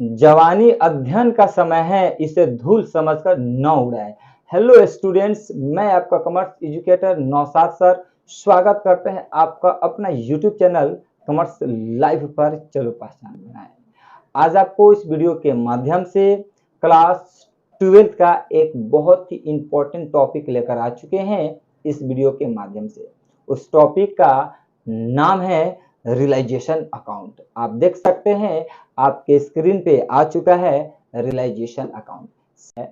जवानी अध्ययन का समय है, इसे धूल समझकर न उड़ाए। हेलो स्टूडेंट्स, मैं आपका कॉमर्स एजुकेटर नौशाद सर स्वागत करते हैं आपका अपना यूट्यूब चैनल कॉमर्स लाइव पर। चलो पहचान बनाए। आज आपको इस वीडियो के माध्यम से क्लास 12th का एक बहुत ही इंपॉर्टेंट टॉपिक लेकर आ चुके हैं। इस वीडियो के माध्यम से उस टॉपिक का नाम है रियलाइजेशन अकाउंट। आप देख सकते हैं आपके स्क्रीन पे आ चुका है रियलाइजेशन अकाउंट।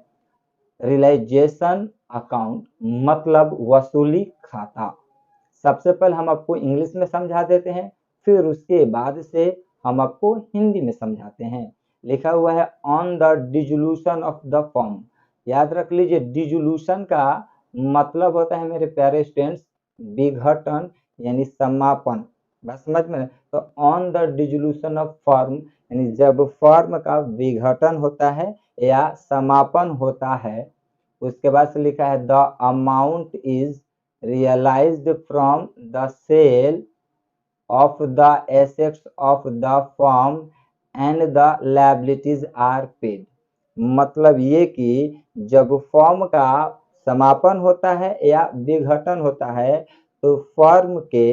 रियलाइजेशन अकाउंट मतलब वसूली खाता। सबसे पहले हम आपको इंग्लिश में समझा देते हैं, फिर उसके बाद से हम आपको हिंदी में समझाते हैं। लिखा हुआ है on the dissolution of the firm. याद रख लीजिए, डिसोल्यूशन का मतलब होता है मेरे प्यारे स्टूडेंट्स विघटन यानी समापन। बस समझ में। तो on the dissolution of firm यानी जब फर्म का विघटन होता है या समापन होता है, उसके बाद से लिखा है the amount is realized from the sale of the assets of the firm and the liabilities are paid। मतलब ये कि जब फर्म का समापन होता है या विघटन होता है तो फर्म के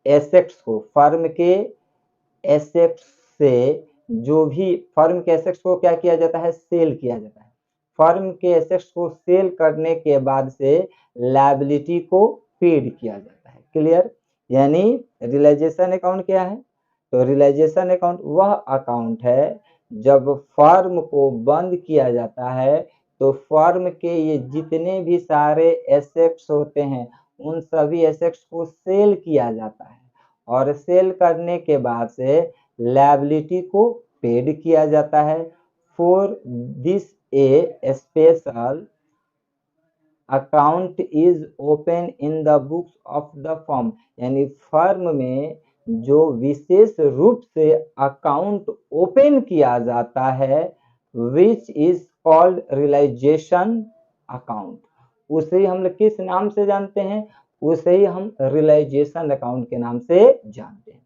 एसेट्स से जो भी फर्म के एसेट्स को क्या किया जाता है, सेल किया जाता है। फर्म के एसेट्स को सेल करने के बाद से लायबिलिटी को पेड किया जाता है। क्लियर? यानी रियलाइजेशन अकाउंट क्या है? तो रियलाइजेशन अकाउंट वह अकाउंट है जब फर्म को बंद किया जाता है तो फर्म के ये जितने भी सारे एसेट्स होते हैं उन सभी एसेट्स को सेल किया जाता है और सेल करने के बाद से लायबिलिटी को पेड किया जाता है। For this A special account is open in the books of the firm. यानी फर्म में जो विशेष रूप से अकाउंट ओपन किया जाता है which is called realization account. उसे हम लोग किस नाम से जानते हैं? उसे ही हम रियलाइजेशन अकाउंट के नाम से जानते हैं।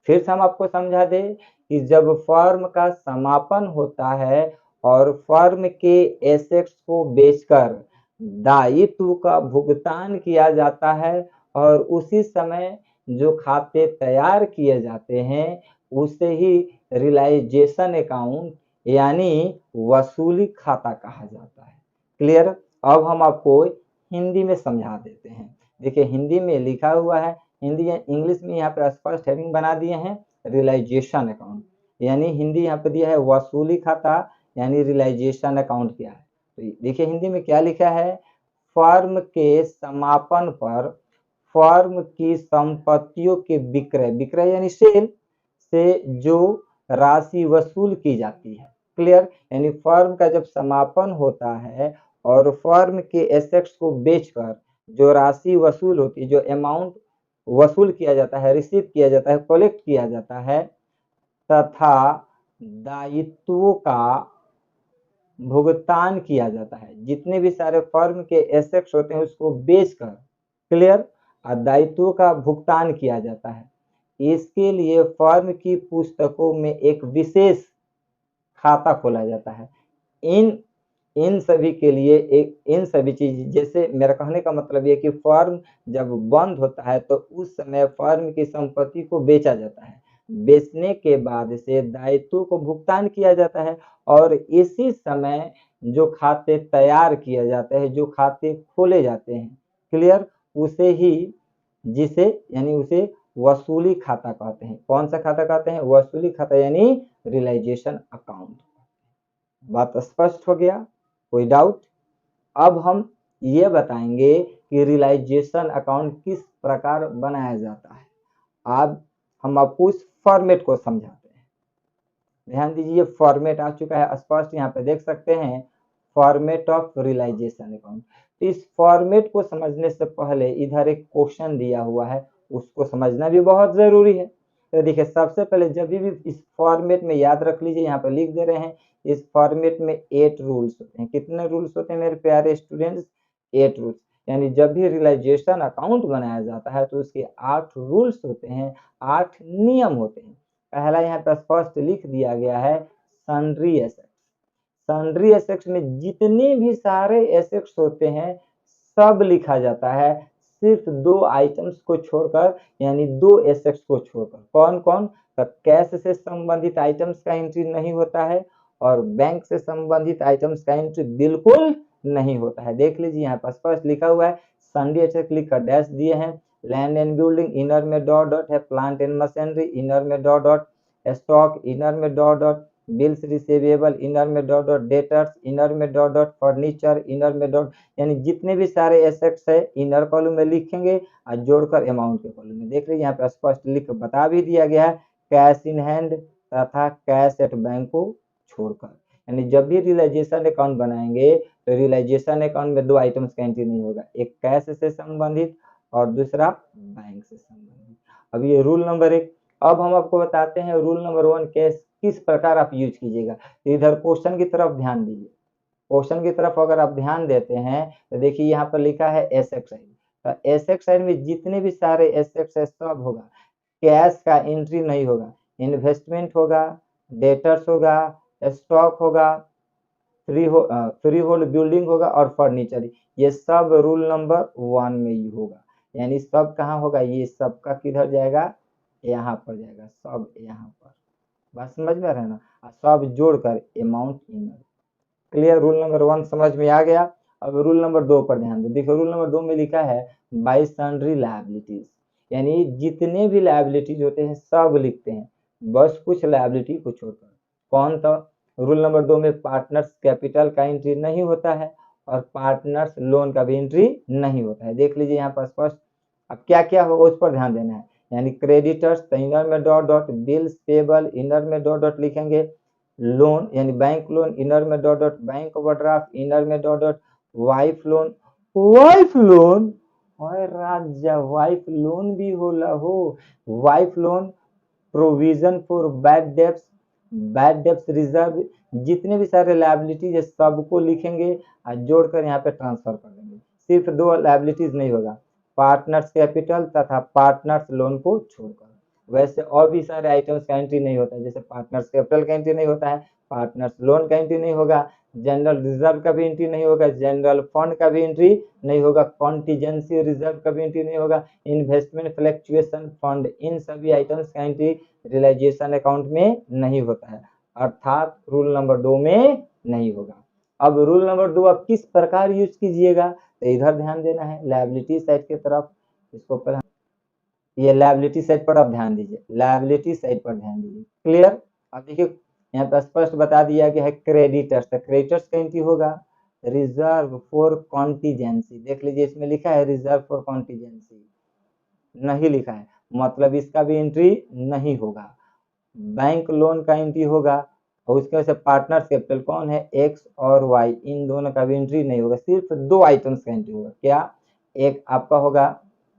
फिर से हम आपको समझा दें कि जब फर्म का समापन होता है और फर्म के एसेट्स को बेचकर दायित्व का भुगतान किया जाता है और उसी समय जो खाते तैयार किए जाते हैं उसे ही रियलाइजेशन अकाउंट यानी वसूली खाता कहा जाता है। क्लियर? अब हम आपको हिंदी में समझा देते हैं। देखिए हिंदी में लिखा हुआ है, हिंदी इंग्लिश में यहाँ पे स्पष्ट हेडिंग बना दिए हैं रियलाइजेशन अकाउंट, यानी हिंदी यहाँ पे दिया है वसूली खाता यानी रियलाइजेशन अकाउंट क्या है। तो देखिए हिंदी में क्या लिखा है, फर्म के समापन पर फर्म की संपत्तियों के विक्रय यानी सेल से जो राशि वसूल की जाती है। क्लियर? यानी फर्म का जब समापन होता है और फर्म के एसेट्स को बेचकर जो राशि वसूल होती है, जो अमाउंट वसूल किया जाता है, रिसीव किया जाता है, कलेक्ट किया जाता है तथा दायित्वों का भुगतान किया जाता है। जितने भी सारे फर्म के एसेट्स होते हैं उसको बेचकर, क्लियर, दायित्वों का भुगतान किया जाता है। इसके लिए फर्म की पुस्तकों में एक विशेष खाता खोला जाता है। इन सभी के लिए इन सभी चीज, जैसे मेरा कहने का मतलब ये कि फर्म जब बंद होता है तो उस समय फर्म की संपत्ति को बेचा जाता है। बेचने के बाद से दायित्व को भुगतान किया जाता है और इसी समय जो खाते तैयार किए जाते हैं, जो खाते खोले जाते हैं, क्लियर, उसे ही जिसे यानी उसे वसूली खाता कहते हैं। कौन सा खाता कहते हैं? वसूली खाता यानी रियलाइजेशन अकाउंट। बात स्पष्ट हो गया? कोई डाउट? अब हम ये बताएंगे कि रियलाइजेशन अकाउंट किस प्रकार बनाया जाता है। अब हम आपको इस फॉर्मेट को समझाते हैं। ध्यान दीजिए, फॉर्मेट आ चुका है स्पष्ट, यहाँ पे देख सकते हैं फॉर्मेट ऑफ रियलाइजेशन अकाउंट। तो इस फॉर्मेट को समझने से पहले इधर एक क्वेश्चन दिया हुआ है, उसको समझना भी बहुत जरूरी है। तो देखिए सबसे पहले जब भी इस फॉर्मेट में, याद रख लीजिए यहाँ पे लिख दे रहे हैं, इस फॉर्मेट में 8 रूल्स होते हैं। कितने रूल्स होते हैं मेरे प्यारे स्टूडेंट्स? 8 रूल्स। यानी जब भी रियलाइजेशन अकाउंट बनाया जाता है तो उसके 8 रूल्स होते हैं, 8 नियम होते हैं। पहला यहाँ पर स्पष्ट लिख दिया गया है, सन्ड्री एसेट्स। सन्ड्री एसेट्स में जितने भी सारे एसेट्स होते हैं सब लिखा जाता है, सिर्फ दो आइटम्स को छोड़कर, यानी दो एसेट्स को छोड़कर। कौन कौन? तो कैश से संबंधित आइटम्स का एंट्री नहीं होता है और बैंक से संबंधित आइटम्स का एंट्री बिल्कुल नहीं होता है। देख लीजिए यहाँ पर स्पष्ट लिखा हुआ है, सन्ड्री एसेट्स लिखकर डैश दिए हैं, लैंड एंड बिल्डिंग इनर में डॉट डॉट है, प्लांट एंड मशीनरी इनर में डॉट डॉट, स्टॉक इनर में dot dot, bills receivable inner में डॉट डॉट, डेटर्स इनर में डॉट डॉट, फर्नीचर इनर में डॉट, यानी जितने भी सारे एसेट्स है इनर कॉलम में लिखेंगे और जोड़कर अमाउंट के कॉलम में। देख लीजिए यहाँ पे स्पष्ट लिख बता भी दिया गया है, कैश इन हैंड तथा कैश एट बैंक को छोड़कर। यानी जब भी रियलाइजेशन अकाउंट बनाएंगे तो रियलाइजेशन अकाउंट में दो आइटम्स का एंट्री नहीं होगा, एक कैश से संबंधित और दूसरा बैंक से संबंधित। अब ये रूल नंबर 1। अब हम आपको बताते हैं रूल नंबर 1 किस प्रकार आप यूज कीजिएगा। तो इधर क्वेश्चन की तरफ ध्यान दीजिए। क्वेश्चन की तरफ अगर आप ध्यान देते हैं तो देखिए यहाँ पर लिखा है एसेट साइड। तो एसेट साइड में जितने भी सारे एसेट्स है सब होगा, कैश का एंट्री नहीं होगा, इन्वेस्टमेंट होगा, डेटर्स होगा, स्टॉक होगा, फ्री होल्ड बिल्डिंग होगा और फर्नीचर। ये सब रूल नंबर 1 में ही होगा। यानी सब कहाँ होगा? ये सबका किधर जाएगा? यहाँ पर जाएगा, सब यहाँ पर। बात समझ में आ रहा है ना? सब जोड़कर amount inner. Clear? Rule number 1 समझ में आ गया। अब रूल नंबर 2 पर ध्यान दो। देखो रूल नंबर 2 में लिखा है बाय सन्ड्री लायबिलिटीज, यानी जितने भी लायबिलिटीज होते हैं सब लिखते हैं, बस कुछ लायबिलिटी को छोड़कर। कौन? तो रूल नंबर 2 में पार्टनर्स कैपिटल का एंट्री नहीं होता है और पार्टनर्स लोन का भी एंट्री नहीं होता है। देख लीजिए यहाँ पर स्पष्ट। अब क्या क्या होगा उस पर ध्यान देना है। यानी क्रेडिटर्स तो इनर में dot dot, bills payable inner में डॉट डॉट लिखेंगे, लोन यानी बैंक लोन इनर में dot dot, bank overdraft inner में डॉट डॉट, वाइफ लोन और राजा वाइफ लोन भी होला हो। Wife loan, provision for bad debts reserve, जितने भी सारे लायबिलिटीज है सबको लिखेंगे और जोड़कर यहाँ पे ट्रांसफर कर देंगे। सिर्फ दो लायबिलिटीज नहीं होगा, पार्टनर्स कैपिटल तथा पार्टनर्स लोन को छोड़कर। वैसे और भी सारे आइटम्स का एंट्री नहीं होता है, जैसे पार्टनर्स कैपिटल का एंट्री नहीं होता है, पार्टनर्स लोन का एंट्री नहीं होगा, जनरल रिजर्व का भी एंट्री नहीं होगा, जनरल फंड का भी एंट्री नहीं होगा, कॉन्टीजेंसी रिजर्व का भी एंट्री नहीं होगा, इन्वेस्टमेंट फ्लक्चुएशन फंड, इन सभी आइटम्स का एंट्री रियलाइजेशन अकाउंट में नहीं होता है, अर्थात रूल नंबर 2 में नहीं होगा। अब रूल नंबर 2 आप किस प्रकार यूज कीजिएगा, तो इधर ध्यान देना है लायबिलिटी साइड की तरफ। इसको पर ये लायबिलिटी साइड पर आप ध्यान दीजिए, लायबिलिटी साइड पर ध्यान दीजिए। क्लियर? अब देखिए यहाँ पर स्पष्ट बता दिया गया है क्रेडिटर्स, तो क्रेडिटर्स का एंट्री होगा रिजर्व फॉर कॉन्टीजेंसी। देख लीजिए इसमें लिखा है रिजर्व फॉर कॉन्टीजेंसी, नहीं लिखा है, मतलब इसका भी एंट्री नहीं होगा। बैंक लोन का एंट्री होगा और उसके वजह से पार्टनर्स कैपिटल कौन है? एक्स और वाई, इन दोनों का भी एंट्री नहीं होगा, सिर्फ दो आइटम्स का एंट्री होगा। क्या? एक आपका होगा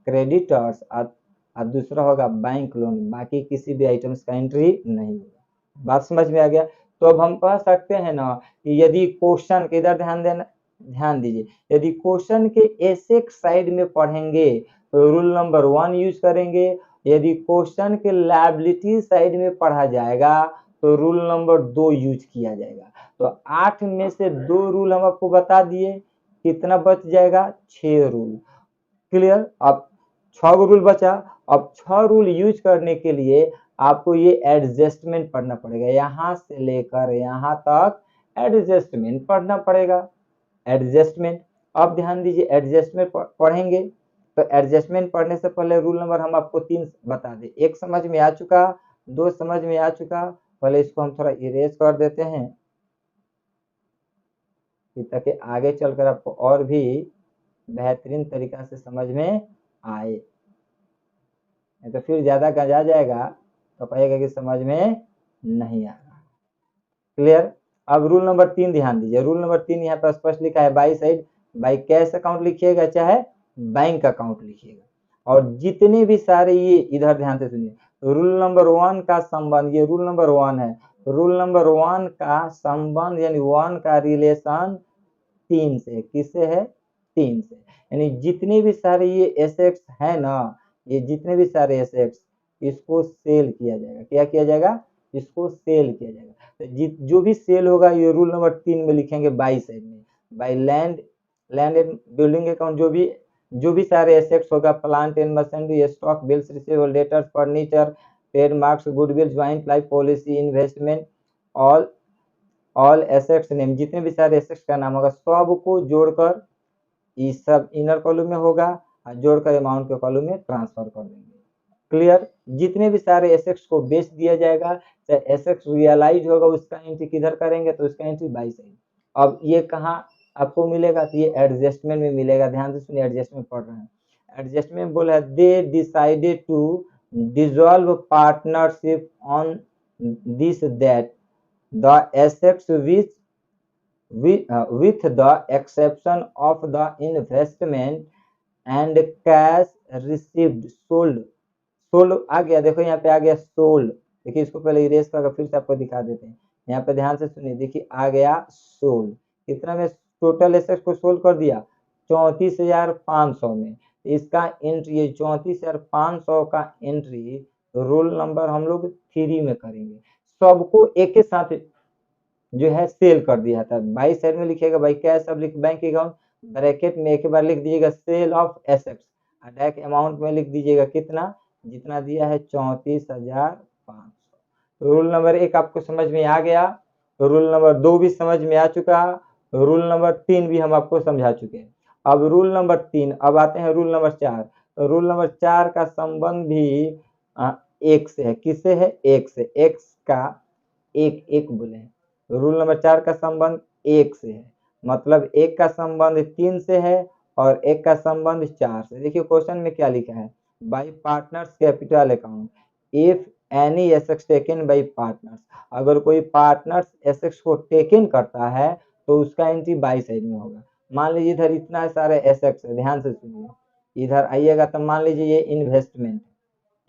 क्रेडिटर्स और दूसरा होगा बैंक लोन, बाकी किसी भी आइटम्स का एंट्री नहीं होगा। बात समझ में आ गया? तो अब हम कह सकते हैं ना कि यदि क्वेश्चन के इधर ध्यान दीजिए, यदि क्वेश्चन के एसेट साइड में पढ़ेंगे तो रूल नंबर 1 यूज करेंगे, यदि क्वेश्चन के लायबिलिटी साइड में पढ़ा जाएगा तो रूल नंबर 2 यूज किया जाएगा। तो 8 में से 2 रूल हम आपको बता दिए, कितना बच जाएगा? 6 रूल। क्लियर? अब 6 रूल बचा। अब 6 रूल यूज करने के लिए आपको ये एडजस्टमेंट पढ़ना पड़ेगा, यहाँ से लेकर यहाँ तक एडजस्टमेंट पढ़ना पड़ेगा। एडजस्टमेंट, अब ध्यान दीजिए एडजस्टमेंट पढ़ेंगे तो एडजस्टमेंट पढ़ने से पहले रूल नंबर हम आपको 3 बता दें। 1 समझ में आ चुका, 2 समझ में आ चुका, पहले इसको हम थोड़ा इरेज कर देते हैं ताकि आगे चलकर आपको और भी बेहतरीन तरीका से समझ में आए। तो फिर ज्यादा गंजा जाएगा तो कहेगा कि समझ में नहीं आ रहा। क्लियर? अब रूल नंबर 3 ध्यान दीजिए। रूल नंबर 3 यहाँ पर स्पष्ट लिखा है by side, by cash account लिखिएगा चाहे बैंक अकाउंट लिखिएगा, और जितने भी सारे ये इधर ध्यान से सुनिए, रूल नंबर 1 का संबंध, ये रूल नंबर 1 है, रूल नंबर 1 का संबंध यानी 1 का रिलेशन 3 से, किससे है? 3 से। यानी जितने भी सारे ये एसेट्स है ना, ये जितने भी सारे एसेट्स, इसको सेल किया जाएगा। क्या किया जाएगा? इसको सेल किया जाएगा। तो जो भी सेल होगा ये रूल नंबर 3 में लिखेंगे बाई साइड में। By land and building account जो भी सारे एसेट्स होगा, plant and machinery, stock, bills receivable, debtors, furniture, trademarks, goodwill, joint life policy, investment, all assets name, जितने भी सारे एसेट्स का नाम होगा सबको जोड़कर इस सब इनर कॉलम में होगा और जोड़कर अमाउंट के कॉलम में ट्रांसफर कर देंगे। क्लियर। जितने भी सारे एसेट्स को बेच दिया जाएगा, चाहे एसेट्स रियलाइज होगा उसका एंट्री किधर करेंगे, तो उसका एंट्री बाई साइड। अब ये कहाँ आपको मिलेगा, तो ये एडजस्टमेंट में मिलेगा। ध्यान से सुनिए, एडजस्टमेंट पढ़ रहे हैं। एडजस्टमेंट बोला है, they decided to dissolve partnership on this that the assets with the exception of the investment and cash received sold आ गया। देखो यहाँ पे आ गया सोल्ड। देखिए इसको पहले इरेज करके फिर से आपको दिखा देते हैं। यहाँ पे ध्यान से सुनिए, देखिए आ गया सोल्ड। कितना में टोटल एसेट्स को सोल्ड कर दिया, 34,500 में। इसका एंट्री 34,500 का एंट्री रोल नंबर हम लोग 3 में करेंगे। सबको एक के साथ जो है सेल कर दिया था। बाई साइड में लिखिएगा by cash public bank account, bracket में एक बार लिख दीजिएगा sale of assets, attack amount में लिख दीजिएगा कितना, जितना दिया है 34,500। रूल नंबर 1 आपको समझ में आ गया, रूल नंबर 2 भी समझ में आ चुका, रूल नंबर 3 भी हम आपको समझा चुके हैं। अब रूल नंबर 3, अब आते हैं रूल नंबर 4। तो रूल नंबर 4 का संबंध भी एक से है। किससे है, एक से। एक्स का एक एक बोले हैं। रूल नंबर 4 का संबंध एक से है, मतलब एक का संबंध 3 से है और एक का संबंध 4 से। देखिए क्वेश्चन में क्या लिखा है, by partners capital account if any assets taken by partners. अगर कोई पार्टनर्स एसेट्स को टेकन करता है तो उसका एंट्री बाई साइड में होगा। मान लीजिए इधर इतना सारे एसेट्स है, ध्यान से सुनिए, इधर आइएगा तो मान लीजिए ये इन्वेस्टमेंट,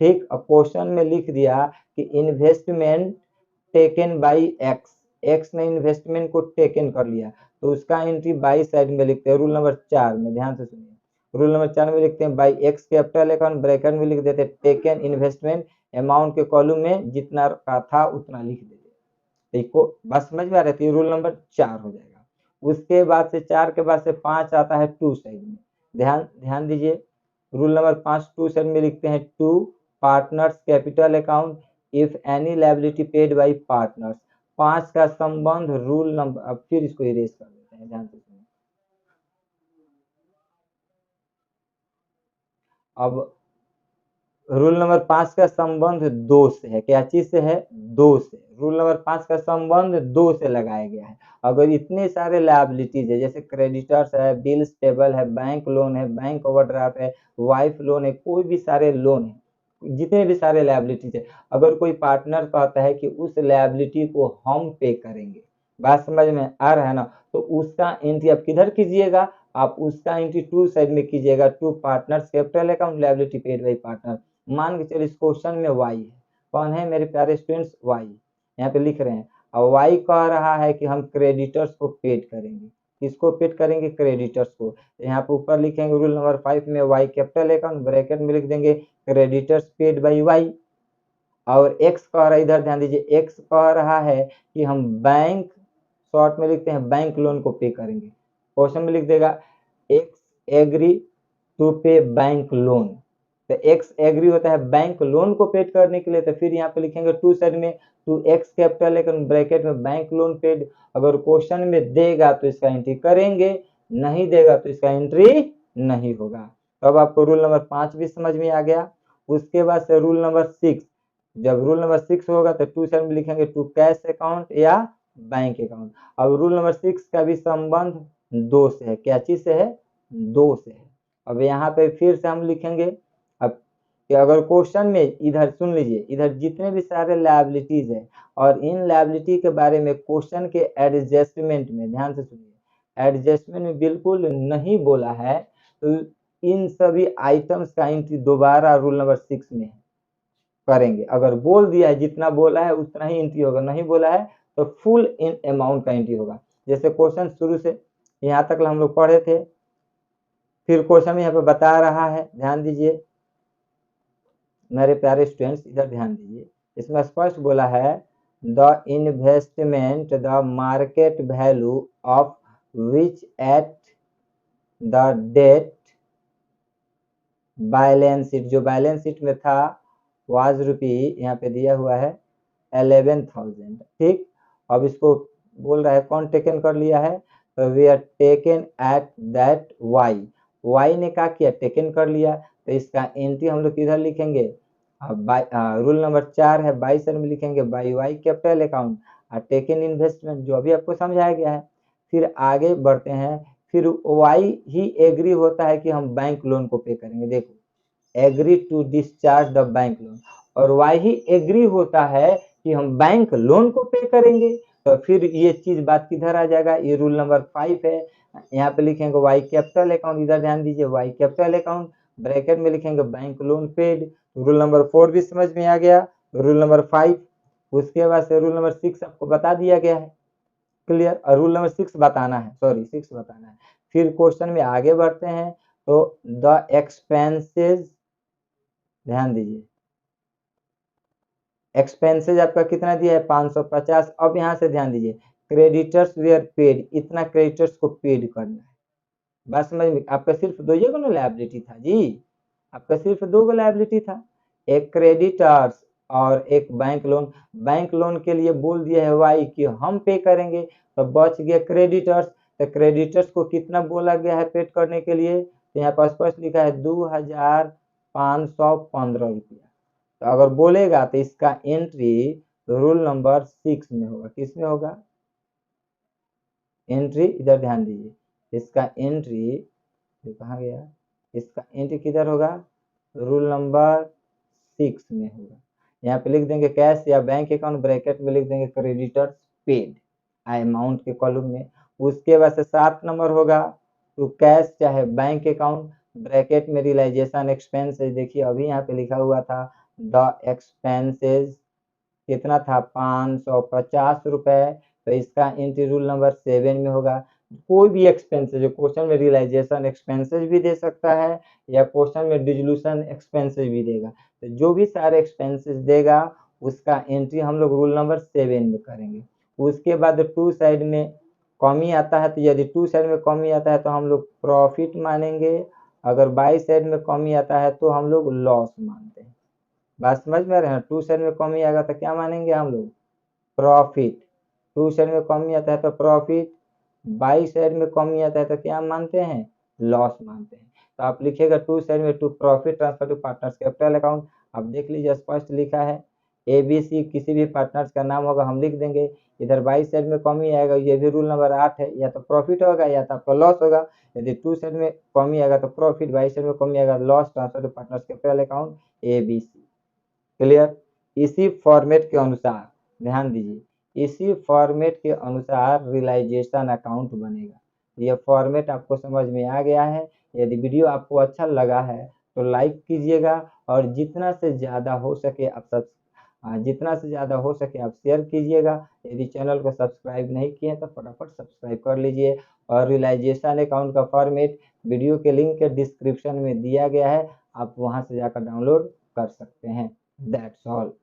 ठीक। अब क्वेश्चन में लिख दिया कि investment taken by x, x ने इन्वेस्टमेंट को टेकन कर लिया, तो उसका एंट्री बाई साइड में लिखते हैं रूल नंबर 4 में। ध्यान से सुनिए, रूल नंबर 4 में लिखते हैं by x capital account, bracket में लिख देते हैं टेकन इन्वेस्टमेंट, अमाउंट के कॉलम में जितना का था उतना लिख देते। देखो बस समझ में आ रही थी, रूल नंबर 4 हो जाएगा। उसके बाद से 4 के बाद से 5 आता है टू साइड में। ध्यान दीजिए, रूल नंबर 5 टू साइड में लिखते हैं to partners capital account if any liability paid by partners. 5 का संबंध रूल नंबर, अब फिर इसको इरेज कर देते हैं, ध्यान से सुनिए। अब रूल नंबर 5 का संबंध 2 से है। क्या चीज से है, 2 से। रूल नंबर 5 का संबंध 2 से लगाया गया है। अगर इतने सारे लायबिलिटीज है, जैसे क्रेडिटर्स है, बिल्स टेबल है, बैंक लोन है, बैंक ओवरड्राफ्ट है, वाइफ लोन है, कोई भी सारे लोन है, जितने भी सारे लायबिलिटीज है, अगर कोई पार्टनर कहता है कि उस लायबिलिटी को हम पे करेंगे, बात समझ में आ रहा है ना, तो उसका एंट्री आप किधर कीजिएगा, आप उसका एंट्री टू साइड में कीजिएगा, to partners capital account liability paid by partner. मान के चलिए इस क्वेश्चन में वाई है, कौन है मेरे प्यारे स्टूडेंट्स, वाई यहाँ पे लिख रहे हैं। और वाई कह रहा है कि हम क्रेडिटर्स को पेड करेंगे। किसको पेड करेंगे, क्रेडिटर्स को। यहाँ पे ऊपर लिखेंगे रूल नंबर 5 में वाई कैपिटल अकाउंट, ब्रैकेट में लिख देंगे क्रेडिटर्स पेड बाई वाई। और एक्स कह रहा है, इधर ध्यान दीजिए, एक्स कह रहा है कि हम बैंक, शॉर्ट में लिखते हैं बैंक लोन को पे करेंगे। क्वेश्चन में लिख देगा एक्स एग्री टू पे बैंक लोन, तो एक्स एग्री होता है बैंक लोन को पेड करने के लिए, तो फिर यहाँ पे लिखेंगे टू साइड में to X capital account, bracket में बैंक लोन पेड। अगर क्वेश्चन में देगा तो इसका एंट्री करेंगे, नहीं देगा तो इसका एंट्री नहीं होगा। तो अब आपको रूल नंबर 5 भी समझ में आ गया। उसके बाद से रूल नंबर 6, जब रूल नंबर 6 होगा तो टू साइड में लिखेंगे टू कैश अकाउंट या बैंक अकाउंट। अब रूल नंबर 6 का भी संबंध 2 से है। क्या चीज से है, 2 से है। अब यहाँ पे फिर से हम लिखेंगे, अब कि अगर क्वेश्चन में, इधर सुन लीजिए, इधर जितने भी सारे लायबिलिटीज है और इन लायबिलिटी के बारे में क्वेश्चन के एडजस्टमेंट में, ध्यान से सुनिए, एडजस्टमेंट में बिल्कुल नहीं बोला है, तो इन सभी आइटम्स का एंट्री दोबारा रूल नंबर 6 में करेंगे। अगर बोल दिया है जितना बोला है उतना ही एंट्री होगा, नहीं बोला है तो फुल इन अमाउंट का एंट्री होगा। जैसे क्वेश्चन शुरू से यहाँ तक हम लोग पढ़े थे, फिर क्वेश्चन यहाँ पे बता रहा है, ध्यान दीजिए मेरे प्यारे स्टूडेंट्स, इधर ध्यान दीजिए। इसमें स्पष्ट बोला है the investment the market value of which at the date balance sheet, जो बैलेंस शीट में था वाज रुपी, यहाँ पे दिया हुआ है 11,000। ठीक, अब इसको बोल रहा है कौन टेकन कर लिया है, तो we are taken at that Y, Y ने क्या किया टेकन कर लिया, तो इसका एंट्री हम लोग किधर लिखेंगे, रूल नंबर 4 है 22 में लिखेंगे बाई वाई कैपिटल अकाउंट और टेकन इन्वेस्टमेंट, जो अभी आपको समझाया गया है। फिर आगे बढ़ते हैं, फिर वाई ही एग्री होता है कि हम बैंक लोन को पे करेंगे, देखो agree to discharge the bank loan, और वाई ही एग्री होता है कि हम बैंक लोन को पे करेंगे, तो फिर ये चीज बात किधर आ जाएगा, ये रूल नंबर 5 है, यहाँ पे लिखेंगे वाई कैपिटल अकाउंट, इधर ध्यान दीजिए वाई कैपिटल अकाउंट, ब्रैकेट में लिखेंगे bank loan paid, rule number 4 भी समझ में आ गया, रूल नंबर 5, उसके बाद से रूल नंबर 6 आपको बता दिया गया है, क्लियर, और रूल नंबर 6 बताना है, सॉरी 6 बताना है। फिर क्वेश्चन में आगे बढ़ते हैं, तो द एक्सपेंसेस, ध्यान दीजिए एक्सपेंसेज आपका कितना दिया है 550, अब यहाँ से ध्यान दीजिए क्रेडिटर्स वेयर पेड, इतना क्रेडिटर्स को पेड करना है, बात समझ में, आपका सिर्फ दो ये ना लायबिलिटी था जी, आपका सिर्फ दो लायबिलिटी था, एक क्रेडिटर्स और एक बैंक लोन, बैंक लोन के लिए बोल दिया है वाई कि हम पे करेंगे, तो बच गया क्रेडिटर्स, तो क्रेडिटर्स को कितना बोला गया है पेड करने के लिए, तो यहाँ पर स्पष्ट लिखा है 2,515 रुपया, तो अगर बोलेगा तो इसका एंट्री रूल नंबर 6 में होगा, किस में होगा, एंट्री इधर ध्यान दीजिए, इसका एंट्री कहाँ गया, इसका एंट्री किधर होगा, रूल नंबर 6 में होगा, यहाँ पे लिख देंगे कैश या बैंक अकाउंट, ब्रैकेट में लिख देंगे क्रेडिटर्स पेड अमाउंट के कॉलम में, उसके बाद से 7 नंबर होगा तो कैश चाहे बैंक अकाउंट, ब्रैकेट में रियलाइजेशन एक्सपेंसेस, देखिए अभी यहाँ पे लिखा हुआ था द एक्सपेंसेस कितना था 550 रुपए, तो इसका एंट्री रूल नंबर 7 में होगा। कोई भी एक्सपेंसेस जो क्वेश्चन में रियलाइजेशन एक्सपेंसेस भी दे सकता है या क्वेश्चन में डिजल्यूशन एक्सपेंसेस भी देगा, तो जो भी सारे एक्सपेंसेस देगा उसका एंट्री हम लोग रूल नंबर 7 में करेंगे। उसके बाद टू साइड में कमी आता है, तो यदि टू साइड में कमी आता है तो हम लोग प्रॉफिट मानेंगे, अगर बाई साइड में कमी आता है तो हम लोग लॉस मानते हैं, बात समझ में आ रहे हैं, टू साइड में कमी आएगा तो क्या मानेंगे हम लोग, प्रॉफिट, टू साइड में कमी आता है तो प्रॉफिट, बाई साइड में कमी आता है तो क्या मानते हैं, लॉस मानते हैं, तो आप लिखिएगा टू साइड में to profit transfer to partners capital account, आप देख लीजिए स्पष्ट लिखा है, ABC किसी भी पार्टनर्स का नाम होगा हम लिख देंगे, इधर बाई साइड में कमी आएगा, ये भी रूल नंबर 8 है, या तो प्रॉफिट होगा या तो आपका लॉस होगा, यदि टू साइड में कमी आएगा तो प्रॉफिट, बाई साइड में कमी आएगा loss, transfer to partners capital account ABC, clear. इसी फॉर्मेट के अनुसार ध्यान दीजिए, इसी फॉर्मेट के अनुसार रियलाइजेशन अकाउंट बनेगा, यह फॉर्मेट आपको समझ में आ गया है, यदि वीडियो आपको अच्छा लगा है तो लाइक कीजिएगा, और जितना से ज़्यादा हो सके आप शेयर कीजिएगा, यदि चैनल को सब्सक्राइब नहीं किए तो फटाफट सब्सक्राइब कर लीजिए, और रियलाइजेशन अकाउंट का फॉर्मेट वीडियो के लिंक के डिस्क्रिप्शन में दिया गया है, आप वहां से जाकर डाउनलोड कर सकते हैं। That's all.